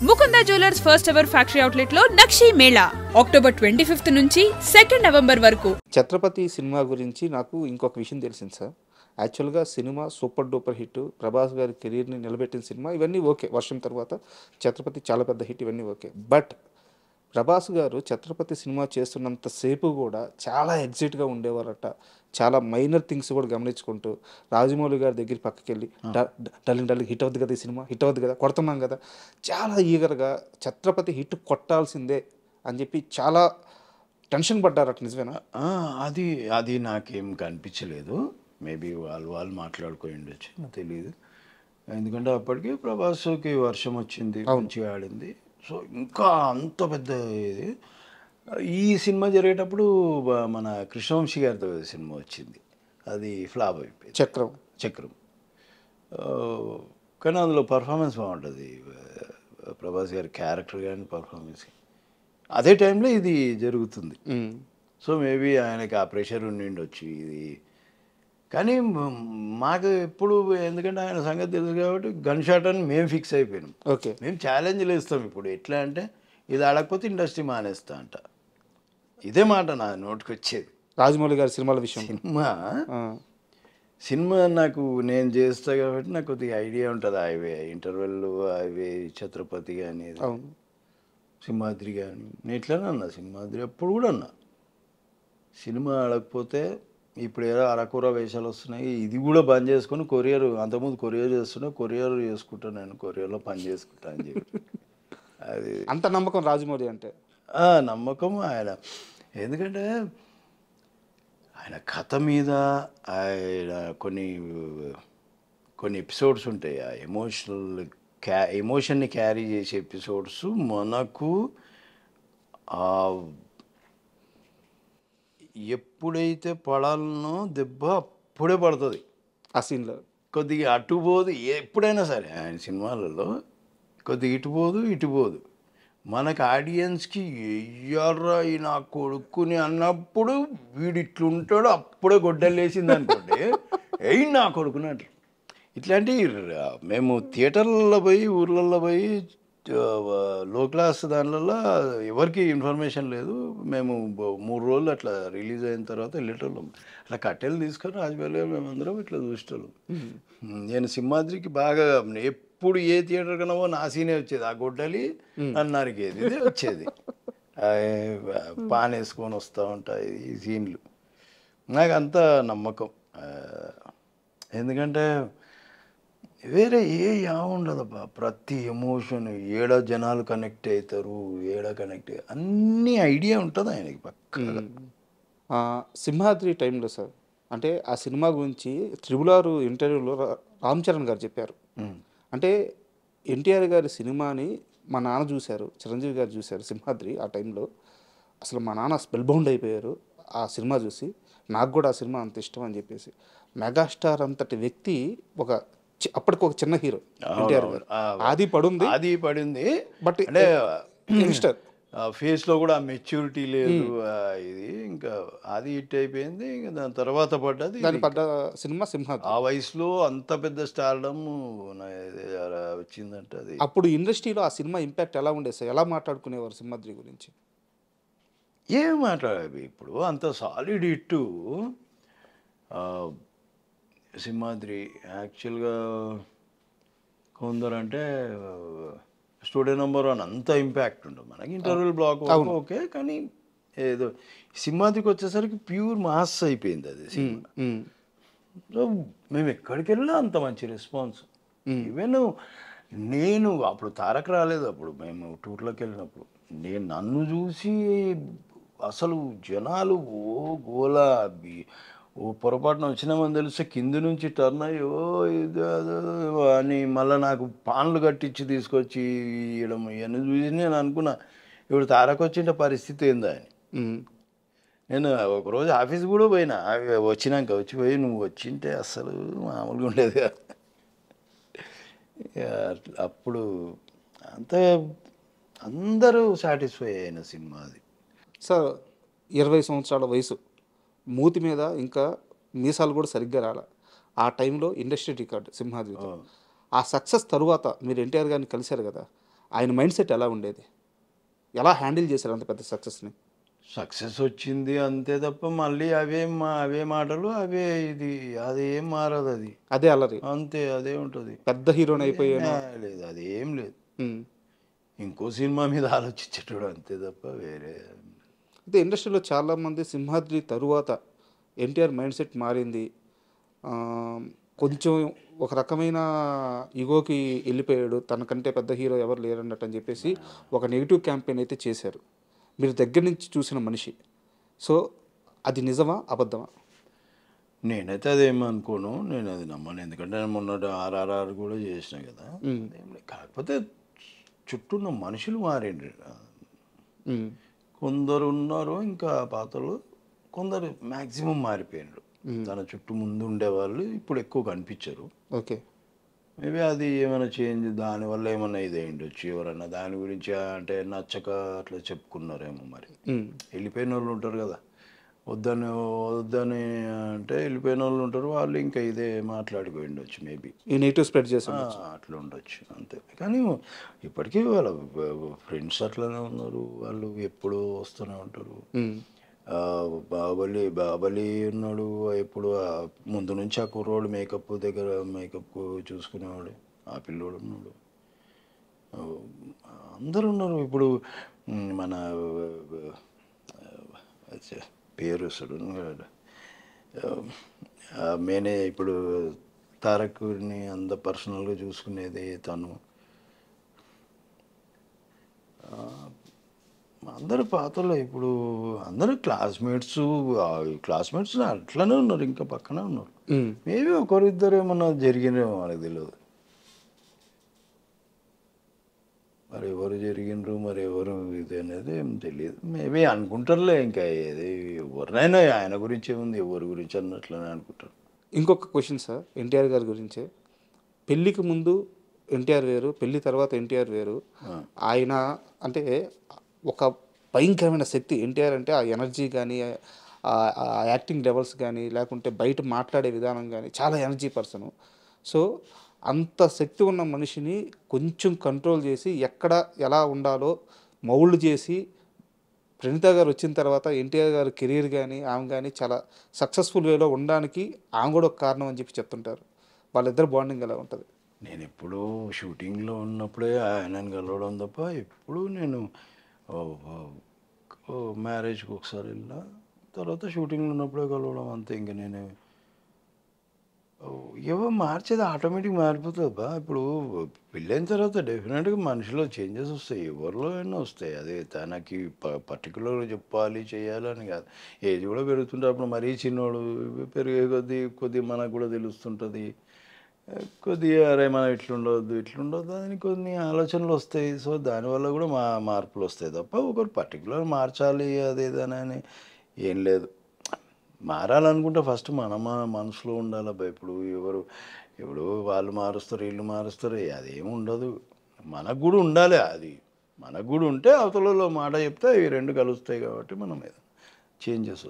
Mukunda jewellers first ever factory outlet లో నక్షి Mela October 25 నుంచి 2 November వరకు. ఛత్రపతి సినిమా గురించి నాకు ఇంకొక విషయం తెలిసింది సార్. యాక్చువల్గా cinema super duper hit, Prabhas గారి కెరీర్ని నిలబెట్టిన సినిమా, ఇవన్నీ ఓకే. వర్షం తర్వాత ఛత్రపతి చాలా పెద్ద హిట్, ఇవన్నీ ఓకే. బట్ ప్రభాస్ గారు ఛత్రపతి సినిమా చేస్తున్నంతసేపు కూడా చాలా ఎగ్జైట్గా ఉండేవారట. చాలా మైనర్ థింగ్స్ కూడా గమనించుకుంటూ రాజమౌళి గారి దగ్గర పక్కకి వెళ్ళి డార్లింగ్ హిట్ అవుద్ది కదా, ఈ సినిమా హిట్ అవుద్ది కదా, కొడుతున్నాం కదా, చాలా ఈగర్గా ఛత్రపతి హిట్ కొట్టాల్సిందే అని చెప్పి చాలా టెన్షన్ పడ్డారట. నిజమేనా? అది అది నాకేం కనిపించలేదు. మేబీ వాళ్ళు మాట్లాడుకొని ఉండొచ్చు, నాకు తెలియదు. ఎందుకంటే అప్పటికి ప్రభాస్కి వర్షం వచ్చింది, మంచిగా ఆడింది. సో ఇంకా అంత పెద్ద ఇది. ఈ సినిమా జరిగేటప్పుడు మన కృష్ణవంశీ గారితో సినిమా వచ్చింది, అది ఫ్లాప్ అయిపోయింది, చక్రం. కానీ అందులో పర్ఫార్మెన్స్ బాగుంటుంది, ప్రభాస్ గారి క్యారెక్టర్ కానీ పర్ఫార్మెన్స్. అదే టైంలో ఇది జరుగుతుంది. సో మేబీ ఆయనకి ఆ ప్రెషర్ ఉండిండొచ్చు ఇది. కానీ మాకు ఎప్పుడు, ఎందుకంటే ఆయన సంగతి తెలుసు కాబట్టి గన్ షాట్ అని మేము ఫిక్స్ అయిపోయినాం. ఓకే, మేము ఛాలెంజ్లు ఇస్తాం. ఇప్పుడు ఎట్లా అంటే, ఇది ఆడకపోతే ఇండస్ట్రీ మానేస్తా అంట. ఇదే మాట నా నోటికి వచ్చేది. రాజమౌళి గారి సినిమాల విషయం. సినిమా నాకు నేను చేస్తా కాబట్టి నాకు కొద్దిగా ఐడియా ఉంటుంది. హైవే ఇంటర్వెల్, హైవే ఛత్రపతి కానీ, సింహాద్రి కానీ. నేను ఇట్లానే అన్నా, సింహాద్రి అప్పుడు కూడా అన్నా, సినిమా ఆడకపోతే ఇప్పుడు ఏదో అరకూర వేషాలు వస్తున్నాయి, ఇది కూడా బంద్ చేసుకొని కొరియర్, అంతకుముందు కొరియర్ చేస్తున్నా, కొరియర్ చేసుకుంటాను, నేను కొరియర్లో పని చేసుకుంటా అని చెప్పి. అది అంత నమ్మకం రాజమౌళి అంటే. నమ్మకం ఆయన. ఎందుకంటే ఆయన కథ మీద ఆయన కొన్ని ఎపిసోడ్స్ ఉంటాయి, ఆ ఎమోషన్ని క్యారీ చేసే ఎపిసోడ్స్ మనకు ఎప్పుడైతే పడాలనో దెబ్బ అప్పుడే పడుతుంది ఆ సీన్లో. కొద్దిగా అటుపోదు, ఎప్పుడైనా సరే ఆయన సినిమాలలో కొద్దిగా ఇటుపోదు. మనకు ఆడియన్స్కి ఎయ్యర్రా ఈ నా కొడుకుని అన్నప్పుడు వీడు ఇట్లుంటాడు, అప్పుడే గొడ్డలేసింది అనుకోండి, ఎయ్యి నా కొడుకుని అంటారు. ఇట్లాంటి మేము థియేటర్లలో పోయి, ఊర్లలో పోయి, లో క్లాస్ దానిలలో ఎవరికి ఇన్ఫర్మేషన్ లేదు. మేము 3 రోజులు అట్లా రిలీజ్ అయిన తర్వాత వెళ్ళేటోళ్ళం. అట్లా కట్టెలు తీసుకొని రాజమౌళి మేమందరం ఇట్లా చూసేటోళ్ళం. నేను సింహాద్రికి బాగా ఎప్పుడు ఏ థియేటర్ కన్నా నా సీనే వచ్చేది, ఆ గొడ్డలి అన్నారికేది ఇదే వచ్చేది. పాన్ వేసుకొని వస్తూ ఉంటాయి ఈ సీన్లు. నాకు అంత నమ్మకం. ఎందుకంటే వేరే ఉండదబ్బా, ప్రతి ఎమోషన్ ఏడ జనాలు కనెక్ట్ అవుతారు, అన్ని ఐడియా ఉంటుంది ఆయనకి పక్కగా. సింహాద్రి టైంలో సార్, అంటే ఆ సినిమా గురించి RRR ఇంటర్వ్యూలో రామ్ చరణ్ గారు చెప్పారు. అంటే ఎన్టీఆర్ గారి సినిమాని మా నాన్న చూశారు, చిరంజీవి గారు చూశారు సింహాద్రి. ఆ టైంలో అసలు మా నాన్న స్పెల్ బౌండ్ అయిపోయారు ఆ సినిమా చూసి. నాకు కూడా ఆ సినిమా అంత ఇష్టం అని చెప్పేసి. మెగాస్టార్ అంతటి వ్యక్తి అప్పటికి ఒక చిన్న హీరో ఎన్టీఆర్ గారు. ఆది పడింది బట్ అంటే యంగ్స్టర్ ఫేస్లో కూడా మెచ్యూరిటీ లేదు. ఇది ఇంకా ఆది హిట్ అయిపోయింది, ఇంకా దాని తర్వాత పడ్డ సినిమా సింహాద్రి. ఆ వయసులో అంత పెద్ద స్టార్డమ్ వచ్చిందంటే అది. అప్పుడు ఇండస్ట్రీలో ఆ సినిమా ఇంపాక్ట్ ఎలా ఉండేది సార్? ఎలా మాట్లాడుకునేవారు సింహాద్రి గురించి? ఏం మాట్లాడేవి ఇప్పుడు అంత సాలిడ్ హిట్ సింహాద్రి. యాక్చువల్గా కొందరంటే స్టూడియో నెంబర్ 1 అంత ఇంపాక్ట్ ఉండదు మనకి. ఇంటర్వెల్ బ్లాక్ ఓకే, కానీ ఏదో సింహాద్రికి వచ్చేసరికి ప్యూర్ మాస్ అయిపోయింది అది సినిమా. సో మేము ఎక్కడికి వెళ్ళినా అంత మంచి రెస్పాన్స్. ఈవెన్ నేను అప్పుడు తారక్ రాలేదు, అప్పుడు మేము టూర్లోకి వెళ్ళినప్పుడు నన్ను చూసి అసలు జనాలు గోలా, పొరపాటున వచ్చినామని తెలిస్తే కింది నుంచి టర్న్ అయ్యో ఇది అని మళ్ళీ నాకు పాన్లు కట్టించి తీసుకొచ్చి ఇవ్వడం, ఇవన్నీ చూసి నేను అనుకున్నా ఇప్పుడు తారక్ వచ్చింటే పరిస్థితి ఏందా అని. నేను ఒకరోజు ఆఫీస్ కూడా పోయినా, వచ్చిపోయి నువ్వు వచ్చింటే అస్సలు మామూలుగా ఉండేది కదా. అప్పుడు అంతే అందరూ సాటిస్ఫై అయిన సినిమా అది. సార్ 20 సంవత్సరాల వయసు, మూతి మీద ఇంకా మీసాలు కూడా సరిగ్గా రాలే. ఆ టైంలో ఇండస్ట్రీ రికార్డ్ సింహాద్రితో. ఆ సక్సెస్ తరువాత మీరు ఎన్టీఆర్ గారిని కలిశారు కదా, ఆయన మైండ్ సెట్ ఎలా ఉండేది, ఎలా హ్యాండిల్ చేశారు అంత పెద్ద సక్సెస్ని? సక్సెస్ వచ్చింది అంతే తప్ప మళ్ళీ అవే మాటలు అవే ఇది అదేం మారదు, అది అదే అల్లరి, అంతే అదే ఉంటుంది. పెద్ద హీరోని అయిపోయాను లేదు, అదేం లేదు. ఉమ్. ఇంకో సినిమా మీద ఆలోచించేటోడు అంతే తప్ప వేరే. అయితే ఇండస్ట్రీలో చాలామంది సింహాద్రి తరువాత ఎన్టీఆర్ మైండ్ సెట్ మారింది, ఆ, కొంచెం ఒక రకమైన ఈగోకి వెళ్ళిపోయాడు, తనకంటే పెద్ద హీరో ఎవరు లేరన్నట్టు అని చెప్పేసి ఒక నెగిటివ్ క్యాంపెయిన్ అయితే చేశారు. మీరు దగ్గర నుంచి చూసిన మనిషి, సో అది నిజమా అబద్ధమా? నేనైతే అదేమనుకోను, నేను అది నమ్మను. ఎందుకంటే నేను మొన్న RRR కూడా చేసిన కదా. కాకపోతే చుట్టూ ఉన్న మనుషులు మారిండ్రు. కొందరు ఉన్నారు ఇంకా పాతలు, కొందరు మ్యాక్సిమం మారిపోయినారు. తన చుట్టూ ముందు ఉండేవాళ్ళు ఇప్పుడు ఎక్కువ కనిపించరు. ఓకే, మేబీ అది ఏమైనా చేంజ్, దానివల్ల ఏమైనా ఇది అయ్యిండొచ్చు. ఎవరన్నా దాని గురించి అంటే నచ్చక అట్లా చెప్పుకున్నారేమో మరి. వెళ్ళిపోయిన వాళ్ళు ఉంటారు కదా, వద్దని అంటే వెళ్ళిపోయిన వాళ్ళు ఉంటారు, వాళ్ళు ఇంకా ఇదే మాట్లాడుకుని ఉండొచ్చు మేబీ, ఈ నెగిటివ్ స్ప్రెడ్ చేశారు, అట్లా ఉండొచ్చు అంతే. కానీ ఇప్పటికీ వాళ్ళ ఫ్రెండ్స్ అట్లనే ఉన్నారు, వాళ్ళు ఎప్పుడు వస్తూనే ఉంటారు. బాహుబలి ఉన్నాడు, ఎప్పుడు ముందు నుంచి ఆ కుర్రోడు మేకప్ దగ్గర మేకప్ చూసుకునేవాడు, ఆ పిల్లోడు ఉన్నాడు, అందరు ఉన్నారు. ఇప్పుడు మన పేరు మేనే ఇప్పుడు తారక్ని అంత పర్సనల్గా చూసుకునేది తను. అందరు పాతలో ఇప్పుడు అందరూ క్లాస్మేట్స్ అట్లనే ఉన్నారు, ఇంకా పక్కనే ఉన్నారు. మేబీ ఒకరిద్దరు ఏమన్నా జరిగినేమో మనకు తెలియదు, మరి ఎవరు జరిగినరు మరి ఎవరు ఇది అనేది ఏం తెలియదు. మేబీ అనుకుంటారులే, ఇంకా ఏది ఎవరినైనా ఆయన గురించి ఏముంది, ఎవరి గురించి అన్నట్లనే అనుకుంటారు. ఇంకొక క్వశ్చన్ సార్, ఎన్టీఆర్ గారి గురించే. పెళ్ళికి ముందు ఎన్టీఆర్ వేరు, పెళ్ళి తర్వాత ఎన్టీఆర్ వేరు. ఆయన అంటే ఒక భయంకరమైన శక్తి ఎన్టీఆర్ అంటే, ఆ ఎనర్జీ కానీ ఆ యాక్టింగ్ లెవెల్స్ కానీ లేకుంటే బయట మాట్లాడే విధానం కానీ చాలా ఎనర్జీ పర్సను. సో అంత శక్తి ఉన్న మనిషిని కొంచెం కంట్రోల్ చేసి ఎక్కడ ఎలా ఉండాలో మౌల్డ్ చేసి ప్రణీత గారు వచ్చిన తర్వాత ఎన్టీఆర్ గారి కెరీర్ కానీ ఆమె కానీ చాలా సక్సెస్ఫుల్ వేలో ఉండడానికి ఆమె కూడా ఒక కారణం అని చెప్పి చెప్తుంటారు. వాళ్ళిద్దరు బాండింగ్ ఎలా ఉంటుంది? నేను ఎప్పుడూ షూటింగ్లో ఉన్నప్పుడే ఆయనను కలవడం తప్ప ఎప్పుడు నేను మ్యారేజ్కి ఒకసారి వెళ్ళినా, తర్వాత షూటింగ్లో ఉన్నప్పుడే కలవడం అంతే. ఇంకా నేను ఏవో మార్చేది ఆటోమేటిక్ మారిపోతుంది బా. ఇప్పుడు పెళ్ళైన తర్వాత డెఫినెట్గా మనిషిలో చేంజెస్ వస్తాయి, ఎవరిలో అయినా వస్తాయి. అదే తనకి పర్టికులర్గా చెప్పాలి చేయాలని కాదు. ఏజ్ కూడా పెరుగుతుంటే అప్పుడు మరీ చిన్నోడు పెరిగే కొద్ది మనకు కూడా తెలుస్తుంటుంది, కొద్దిగా అరే మనం ఇట్లుండవద్దు అని కొన్ని ఆలోచనలు వస్తాయి. సో దానివల్ల కూడా మార్పులు వస్తాయి తప్ప ఒకరు పర్టికులర్ మార్చాలి అదేదని ఏం లేదు. మారాలనుకుంటే ఫస్ట్ మన మనసులో ఉండాలబ్బా. ఇప్పుడు వాళ్ళు మారుస్తారు వీళ్ళు మారుస్తారు అదేమి ఉండదు, మనకు కూడా ఉండాలి. అది మనకు కూడా ఉంటే అవతలలో మాట చెప్తే ఇవి రెండు కలుస్తాయి కాబట్టి మనం చేంజెస్